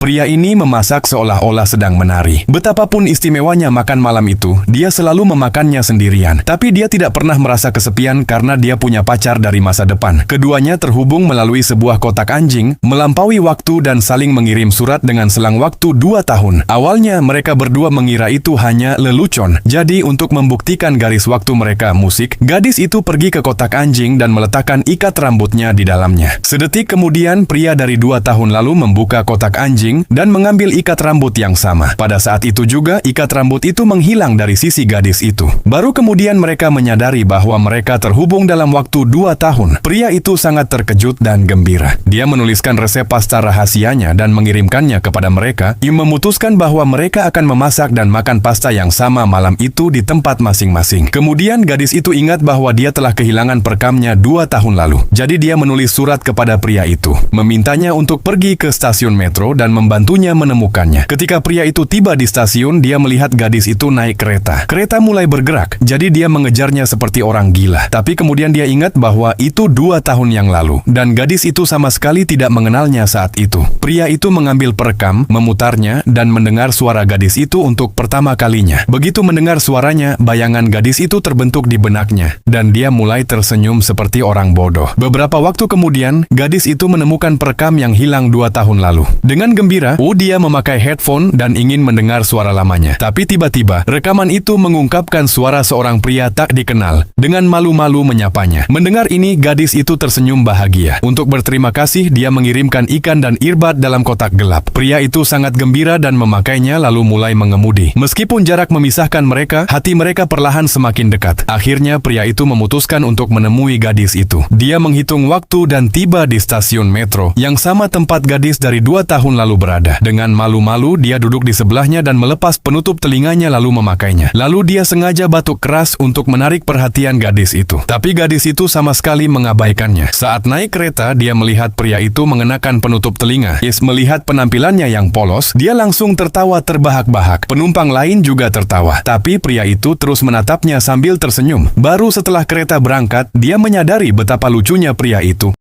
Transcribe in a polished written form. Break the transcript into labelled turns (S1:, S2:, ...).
S1: Pria ini memasak seolah-olah sedang menari. Betapapun istimewanya makan malam itu, dia selalu memakannya sendirian. Tapi dia tidak pernah merasa kesepian karena dia punya pacar dari masa depan. Keduanya terhubung melalui sebuah kotak anjing, melampaui waktu dan saling mengirim surat dengan selang waktu 2 tahun. Awalnya mereka berdua mengira itu hanya lelucon. Jadi untuk membuktikan garis waktu mereka musik, gadis itu pergi ke kotak anjing dan meletakkan ikat rambutnya di dalamnya. Sedetik kemudian, pria dari 2 tahun lalu membuka kotak anjing dan mengambil ikat rambut yang sama. Pada saat itu juga, ikat rambut itu menghilang dari sisi gadis itu. Baru kemudian mereka menyadari bahwa mereka terhubung dalam waktu 2 tahun. Pria itu sangat terkejut dan gembira. Dia menuliskan resep pasta rahasianya dan mengirimkannya kepada mereka, yang memutuskan bahwa mereka akan memasak dan makan pasta yang sama malam itu di tempat masing-masing. Kemudian gadis itu ingat bahwa dia telah kehilangan perekamnya 2 tahun lalu. Jadi dia menulis surat kepada pria itu, memintanya untuk pergi ke stasiun metro dan membantunya menemukannya. Ketika pria itu tiba di stasiun, dia melihat gadis itu naik kereta. Kereta mulai bergerak, jadi dia mengejarnya seperti orang gila. Tapi kemudian dia ingat bahwa itu 2 tahun yang lalu, dan gadis itu sama sekali tidak mengenalnya saat itu. Pria itu mengambil perekam, memutarnya, dan mendengar suara gadis itu untuk pertama kalinya. Begitu mendengar suaranya, bayangan gadis itu terbentuk di benaknya, dan dia mulai tersenyum seperti orang bodoh. Beberapa waktu kemudian, gadis itu menemukan perekam yang hilang 2 tahun lalu. Dengan gembira, dia memakai headphone dan ingin mendengar suara lamanya. Tapi tiba-tiba, rekaman itu mengungkapkan suara seorang pria tak dikenal. Dengan malu-malu menyapanya. Mendengar ini, gadis itu tersenyum bahagia. Untuk berterima kasih, dia mengirimkan ikan dan earbud dalam kotak gelap. Pria itu sangat gembira dan memakainya lalu mulai mengemudi. Meskipun jarak memisahkan mereka, hati mereka perlahan semakin dekat. Akhirnya, pria itu memutuskan untuk menemui gadis itu. Dia menghitung waktu dan tiba di stasiun metro, yang sama tempat gadis dari 2 tahun lalu berada. Dengan malu-malu, dia duduk di sebelahnya dan melepas penutup telinganya lalu memakainya. Lalu dia sengaja batuk keras untuk menarik perhatian gadis itu. Tapi gadis itu sama sekali mengabaikannya. Saat naik kereta, dia melihat pria itu mengenakan penutup telinga. Melihat penampilannya yang polos, dia langsung tertawa terbahak-bahak. Penumpang lain juga tertawa. Tapi pria itu terus menatapnya sambil tersenyum. Baru setelah kereta berangkat, dia menyadari betapa lucunya pria itu.